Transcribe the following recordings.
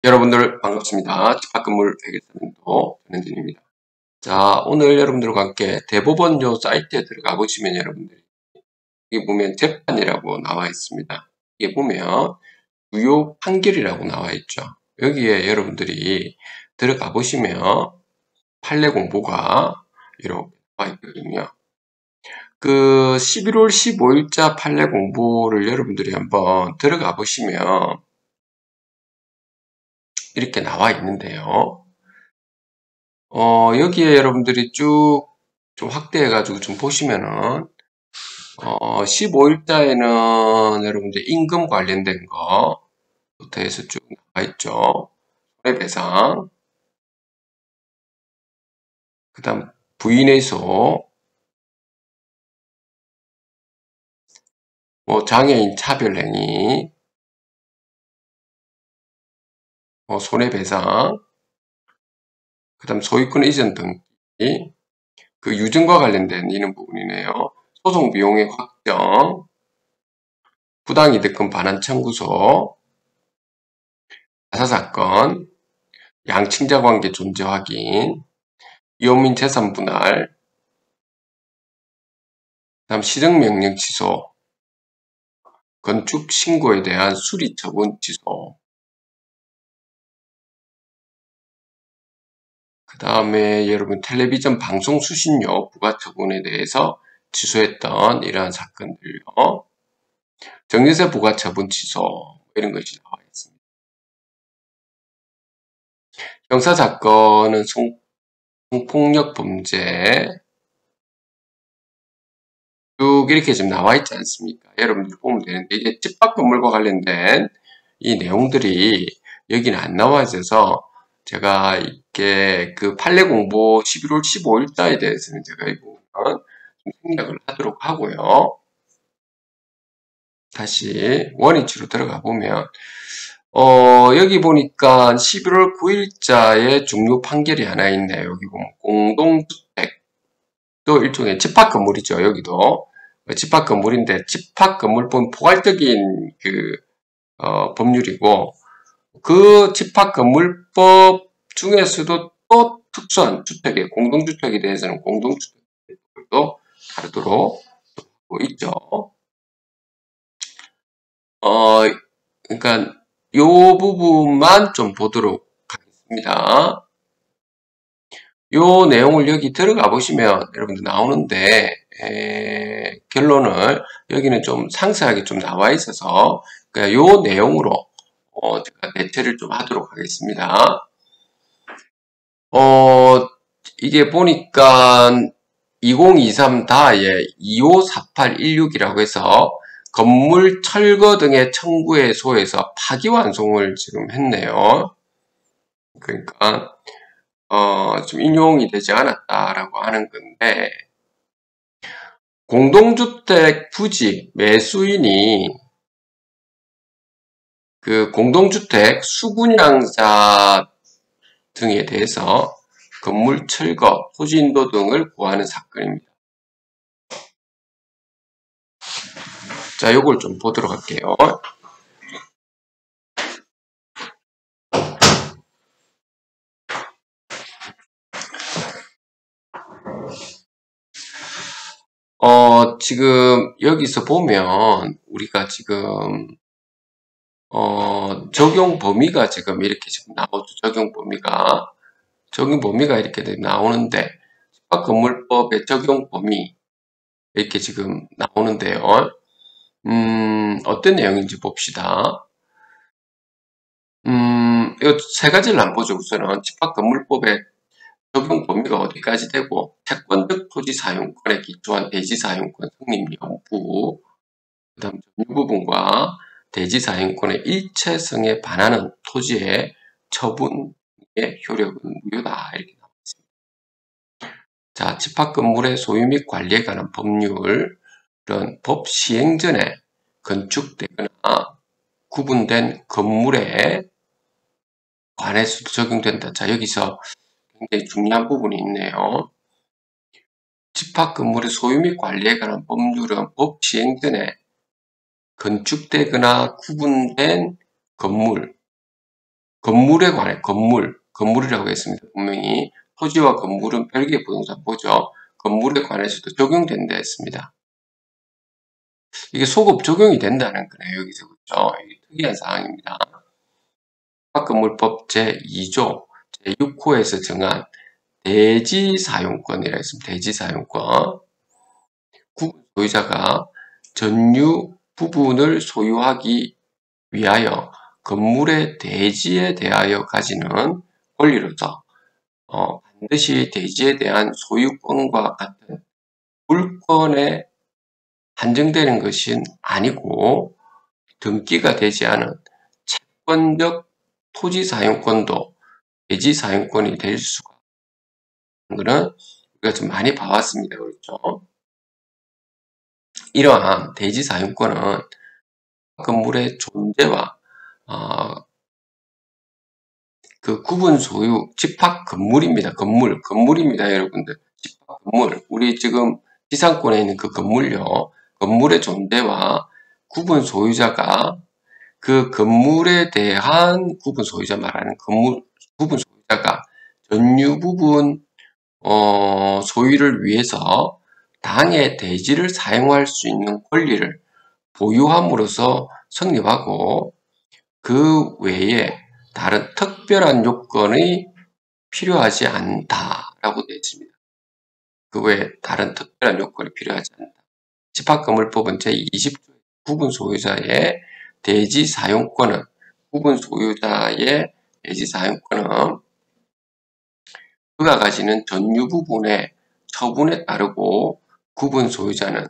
여러분들 반갑습니다. 집합건물 회계사면도 전현진입니다. 자, 오늘 여러분들과 함께 대법원요 사이트에 들어가 보시면 여러분들이 여기 보면 재판이라고 나와 있습니다. 여기 보면 주요 판결이라고 나와 있죠. 여기에 여러분들이 들어가 보시면 판례 공보가 이렇게 나와 있거든요. 그 11월 15일자 판례 공보를 여러분들이 한번 들어가 보시면 이렇게 나와 있는데요. 여기에 여러분들이 쭉 좀 확대해가지고 좀 보시면은, 15일자에는 여러분들 임금 관련된 거부터 해서 쭉 나와 있죠. 손해배상, 그 다음 부인의소, 장애인 차별행위, 손해배상, 그 다음 소유권 이전 등기, 그 유증과 관련된 이런 부분이네요. 소송 비용의 확정, 부당이득금 반환 청구서, 가사사건, 양칭자 관계 존재 확인, 이혼민 재산 분할, 다음 시정명령 취소, 건축 신고에 대한 수리 처분 취소, 그 다음에 여러분 텔레비전 방송 수신료 부과 처분에 대해서 취소했던 이러한 사건들요. 정유세 부과 처분 취소 이런 것이 나와 있습니다. 형사사건은 성폭력 범죄 쭉 이렇게 지금 나와 있지 않습니까? 여러분들 보면 되는데 이게 집합 건물과 관련된 이 내용들이 여기는 안 나와 있어서 제가 이렇게 그 판례 공보 11월 15일자에 대해서는 제가 이 부분은 좀 생략을 하도록 하고요. 다시 원위치로 들어가 보면 여기 보니까 11월 9일자에 중요 판결이 하나 있네요. 여기 보면 공동주택 또 일종의 집합 건물이죠. 여기도 집합 건물인데 집합 건물법 포괄적인 그 법률이고 그 집합건물법 중에서도 또 특수한 주택의 공동주택에 대해서는 공동주택도 다루도록 하고 있죠. 그러니까 요 부분만 좀 보도록 하겠습니다. 요 내용을 여기 들어가 보시면 여러분들 나오는데 결론을 여기는 좀 상세하게 좀 나와 있어서 그러니까 요 내용으로 제가 대체를 좀 하도록 하겠습니다. 이게 보니까 2023 다에 254816이라고 해서 건물 철거 등의 청구에 소해서 파기환송을 지금 했네요. 그러니까 좀 인용이 되지 않았다라고 하는 건데 공동주택 부지 매수인이 그 공동주택 수분양자 등에 대해서 건물 철거, 토지 인도 등을 구하는 사건입니다. 자, 요걸 좀 보도록 할게요. 지금 여기서 보면 우리가 지금 적용 범위가 지금 이렇게 지금 나오죠. 적용 범위가 이렇게 나오는데 집합건물법의 적용 범위 이렇게 지금 나오는데요. 어떤 내용인지 봅시다. 이 세 가지를 한번 보죠. 우선은 집합건물법의 적용 범위가 어디까지 되고 채권적 토지 사용권에 기초한 대지 사용권 성립 여부, 그 다음 점유 부분과 대지 사용권의 일체성에 반하는 토지의 처분의 효력은 무효다. 이렇게 나와 있습니다. 자, 집합건물의 소유 및 관리에 관한 법률은 법 시행 전에 건축되거나 구분된 건물에 관해서도 적용된다. 자, 여기서 굉장히 중요한 부분이 있네요. 집합건물의 소유 및 관리에 관한 법률은 법 시행 전에 건축되거나 구분된 건물, 건물에 관해 건물이라고 했습니다. 분명히 토지와 건물은 별개의 부동산보죠. 건물에 관해서도 적용된다 했습니다. 이게 소급 적용이 된다는 거네요. 여기서 그렇죠. 이게 특이한 사항입니다. 집합건물법 제2조 제6호에서 정한 대지사용권이라 했습니다. 대지사용권. 구분 소유자가 전유 부분을 소유하기 위하여 건물의 대지에 대하여 가지는 권리로서 반드시 대지에 대한 소유권과 같은 물권에 한정되는 것은 아니고 등기가 되지 않은 채권적 토지사용권도 대지사용권이 될 수가 있는 것은 우리가 좀 많이 봐왔습니다. 그렇죠? 이러한 대지사용권은 건물의 존재와 그 구분 소유 집합 건물입니다. 건물입니다, 여러분들. 집합 건물. 우리 지금 지상권에 있는 그 건물요. 건물의 존재와 구분 소유자가 그 건물에 대한 구분 소유자 말하는 구분 소유자가 전유 부분 소유를 위해서 당의 대지를 사용할 수 있는 권리를 보유함으로써 성립하고 그 외에 다른 특별한 요건이 필요하지 않다라고 되어 있습니다. 그 외에 다른 특별한 요건이 필요하지 않다. 집합건물법은 제20조 구분 소유자의 대지 사용권은 구분 소유자의 대지 사용권은 그가 가지는 전유 부분의 처분에 따르고 구분 소유자는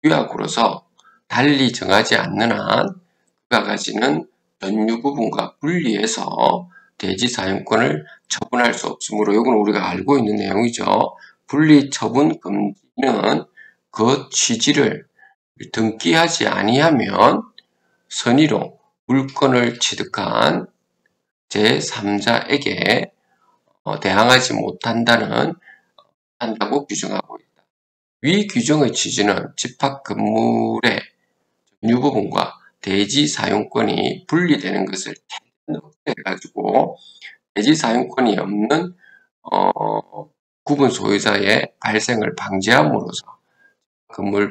규약으로서 달리 정하지 않는 한 그가 가지는 전유 부분과 분리해서 대지 사용권을 처분할 수 없으므로 이건 우리가 알고 있는 내용이죠. 분리 처분 금지는 그 취지를 등기하지 아니하면 선의로 물권을 취득한 제3자에게 대항하지 못한다고 규정하고 있다. 위 규정의 취지는 집합 건물의 전유 부분과 대지 사용권이 분리되는 것을 해가지고 대지 사용권이 없는 구분 소유자의 발생을 방지함으로써 건물에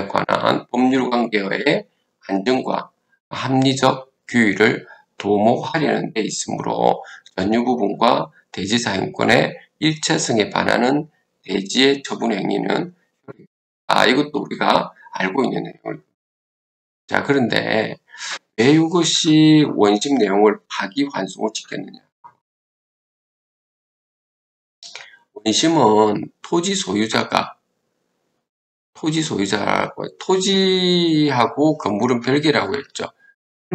관한 법률 관계의 안정과 합리적 규율을 도모하려는 데 있으므로 전유 부분과 대지 사용권의 일체성에 반하는 대지의 처분 행위는 이것도 우리가 알고 있는 내용입니다. 자, 그런데 왜 이것이 원심 내용을 파기환송을 시켰느냐? 원심은 토지하고 건물은 별개라고 했죠.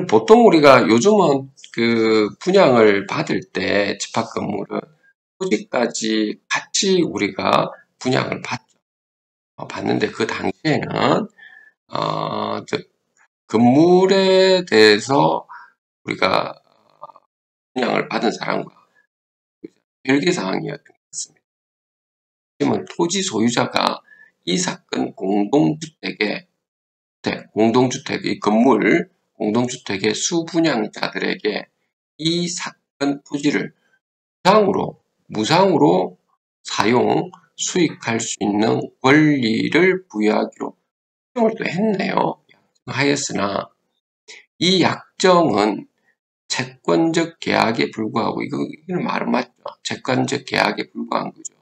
보통 우리가 요즘은 그 분양을 받을 때 집합 건물은 토지까지 같이 우리가 분양을 받죠. 받는데 그 당시에는 건물에 대해서 우리가 분양을 받은 사람과 별개 사항이었던 것 같습니다. 지금은 토지 소유자가 이 사건 공동주택의 건물 공동주택의 수분양자들에게 이 사건 토지를 무상으로 사용, 수익할 수 있는 권리를 부여하기로 약정을 또 했네요. 하였으나 이 약정은 채권적 계약에 불과하고 이건 말은 맞죠. 채권적 계약에 불과한 거죠.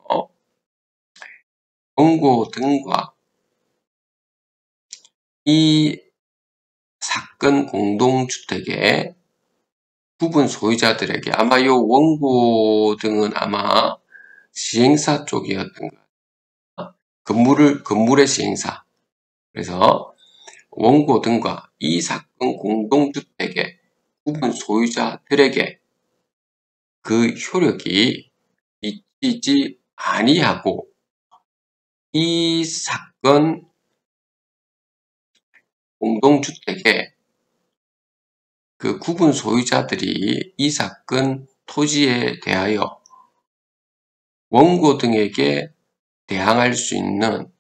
원고 등과 이 사건 공동주택의 부분 소유자들에게 아마 이 원고 등은 아마 시행사 쪽이었던 것 같아요. 건물의 시행사. 그래서 원고 등과 이 사건 공동주택의 부분 소유자들에게 그 효력이 미치지 아니하고 이 사건 공동주택의 그 구분 소유자들이 이 사건 토지에 대하여 원고 등에게 대항할 수 있는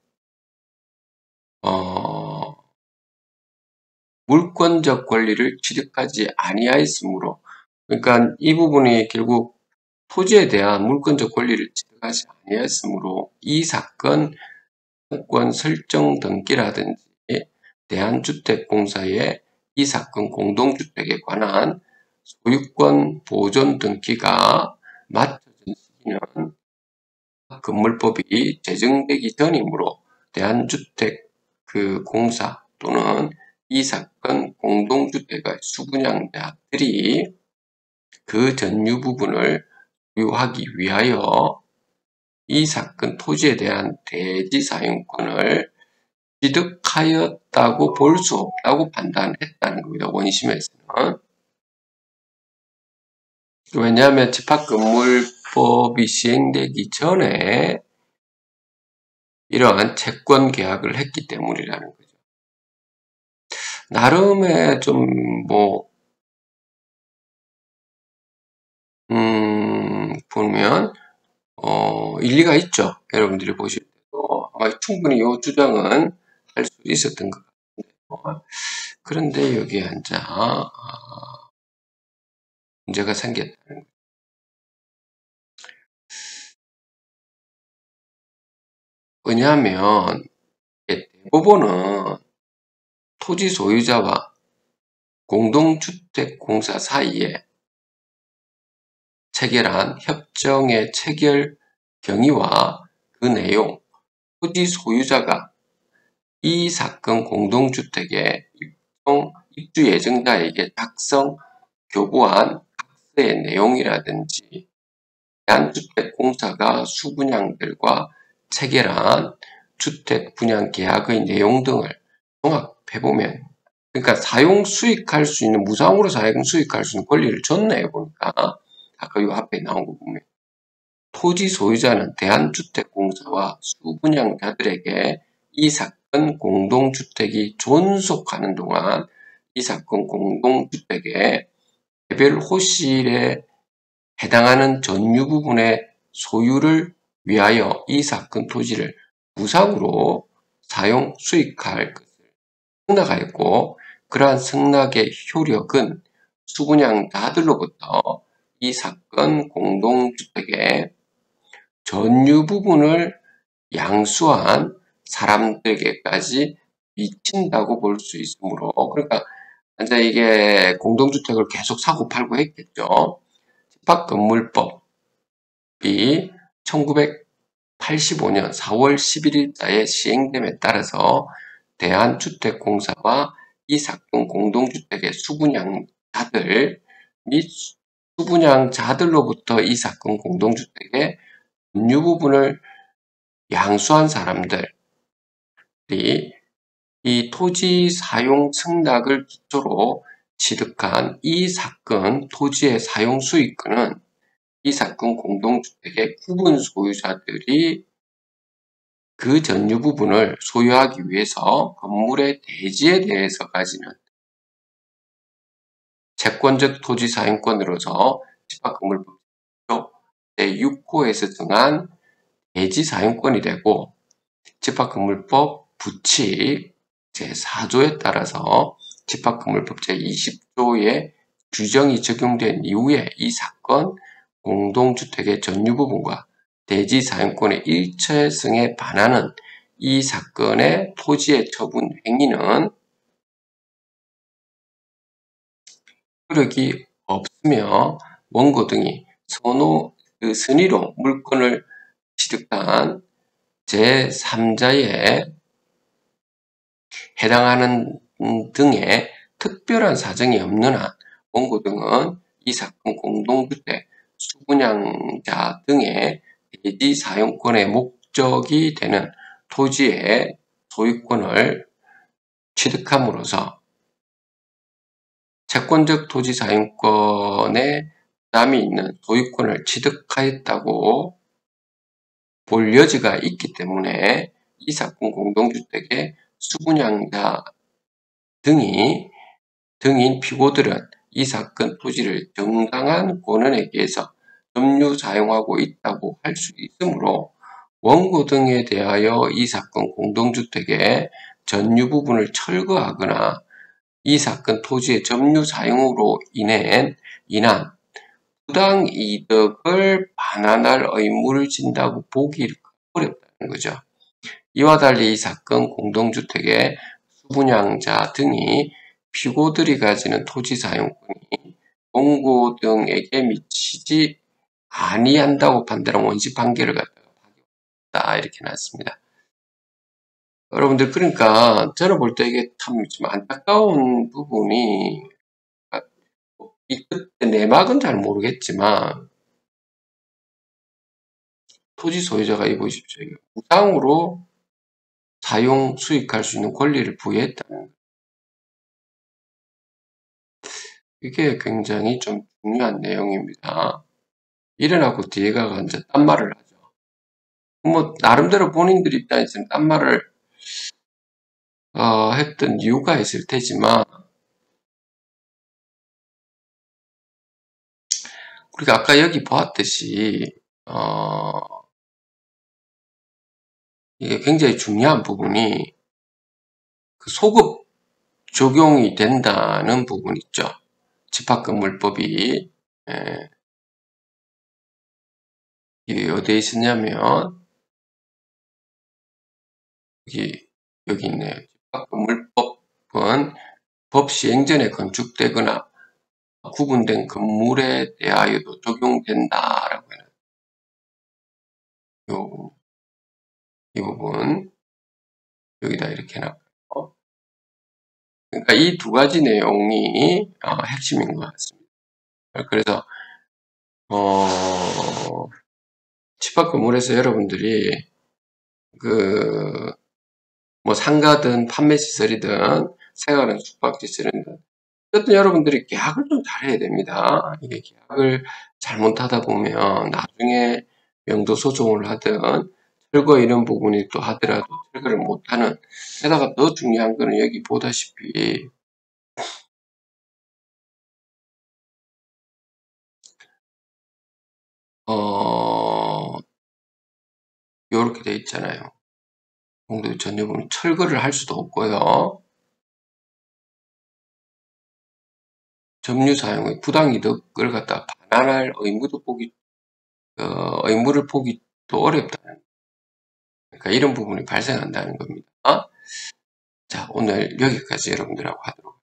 물권적 권리를 취득하지 아니하였으므로 그러니까 이 부분이 결국 토지에 대한 물권적 권리를 취득하지 아니했으므로 이 사건 권 설정 등기라든지 대한주택공사의 이 사건 공동주택에 관한 소유권 보존 등기가 맞춰진 시기는 건물법이 제정되기 전이므로 대한주택공사 또는 이 사건 공동주택의 수분양자들이 그 전유 부분을 소유하기 위하여 이 사건 토지에 대한 대지 사용권을 취득하였다고 볼 수 없다고 판단했다는 겁니다. 원심에서는. 왜냐하면 집합건물법이 시행되기 전에 이러한 채권 계약을 했기 때문이라는 거죠. 나름의 좀 보면 일리가 있죠. 여러분들이 보실 때도 아마 충분히 이 주장은 할 수 있었던 것 같은데 그런데 여기에 앉아 문제가 생겼다는 거죠. 왜냐하면 대법원은 토지 소유자와 공동주택공사 사이에 체결한 협정의 체결 경위와 그 내용, 토지 소유자가 이 사건 공동주택의 입주 예정자에게 작성, 교부한 각서의 내용이라든지 대한주택공사가 수분양들과 체결한 주택 분양 계약의 내용 등을 종합해보면 그러니까 사용 수익할 수 있는 무상으로 사용 수익할 수 있는 권리를 줬네요. 보니까 아까 요 앞에 나온 거 보면 토지 소유자는 대한주택공사와 수분양자들에게 이 사건 공동주택이 존속하는 동안 이 사건 공동주택의 개별 호실에 해당하는 전유 부분의 소유를 위하여 이 사건 토지를 무상으로 사용 수익할 것을 승낙하였고 그러한 승낙의 효력은 수분양자들로부터 이 사건 공동주택의 전유 부분을 양수한 사람들에게까지 미친다고 볼 수 있으므로 그러니까 이제 이게 공동주택을 계속 사고 팔고 했겠죠. 집합건물법이 1985년 4월 11일자에 시행됨에 따라서 대한주택공사와 이 사건 공동주택의 수분양자들 및 수분양자들로부터 이 사건 공동주택의 전유 부분을 양수한 사람들이 이 토지 사용 승낙을 기초로 취득한 이 사건 토지의 사용 수익권은 이 사건 공동주택의 구분 소유자들이 그 전유 부분을 소유하기 위해서 건물의 대지에 대해서 가지는 채권적 토지 사용권으로서 집합건물법 제6호에서 정한 대지 사용권이 되고 집합건물법 부칙 제4조에 따라서 집합건물법 제20조의 규정이 적용된 이후에 이 사건 공동주택의 전유 부분과 대지 사용권의 일체성에 반하는 이 사건의 토지의 처분 행위는 효력이 없으며 원고 등이 선의로 물건을 취득한 제3자에 해당하는 등의 특별한 사정이 없는 한 원고 등은 이 사건 공동주택 수분양자 등의 대지 사용권의 목적이 되는 토지의 소유권을 취득함으로써 채권적 토지 사용권에 부담이 있는 소유권을 취득하였다고 볼 여지가 있기 때문에 이 사건 공동주택의 수분양자 등인 피고들은 이 사건 토지를 정당한 권한에 의해서 점유 사용하고 있다고 할 수 있으므로 원고 등에 대하여 이 사건 공동주택의 전유 부분을 철거하거나 이 사건 토지의 점유 사용으로 인한 부당 이득을 반환할 의무를 진다고 보기 어렵다는 거죠. 이와 달리 이 사건 공동주택의 수분양자 등이 피고들이 가지는 토지 사용권이 공고 등에게 미치지 아니한다고 판단한 원시 판결을 갖다가 파기했다 이렇게 놨습니다. 여러분들 그러니까 저는 볼 때 이게 참 좀 안타까운 부분이 이 끝에 내막은 잘 모르겠지만 토지 소유자가 이 보십시오. 무상으로 사용 수익할 수 있는 권리를 부여했다는 이게 굉장히 좀 중요한 내용입니다. 일어나고 뒤에 가가 이제 딴 말을 하죠. 뭐 나름대로 본인들 입장에서는 딴 말을 했던 이유가 있을 테지만 우리가 아까 여기 보았듯이 이게 굉장히 중요한 부분이 그 소급 적용이 된다는 부분 있죠. 집합건물법이 이게 어디에 있었냐면 여기 있네요. 집합건물법은 법 시행 전에 건축되거나 구분된 건물에 대하여도 적용된다라고 해요. 이 부분 여기다 이렇게 해놨고요. 그러니까 이 두 가지 내용이 핵심인 것 같습니다. 그래서 집합 건물에서 여러분들이 뭐 상가든 판매 시설이든 생활은 숙박시설이든 어쨌든 여러분들이 계약을 좀 잘해야 됩니다. 이게 계약을 잘못하다 보면 나중에 명도 소송을 하든 철거 이런 부분이 또 하더라도 철거를 못하는 게다가 더 중요한 거는 여기 보다시피 요렇게 돼 있잖아요. 공도 전유분 철거를 할 수도 없고요. 점유 사용의 부당이득을 갖다 반환할 의무를 보기도 어렵다는 그러니까 이런 부분이 발생한다는 겁니다. 자, 오늘 여기까지 여러분들하고 하도록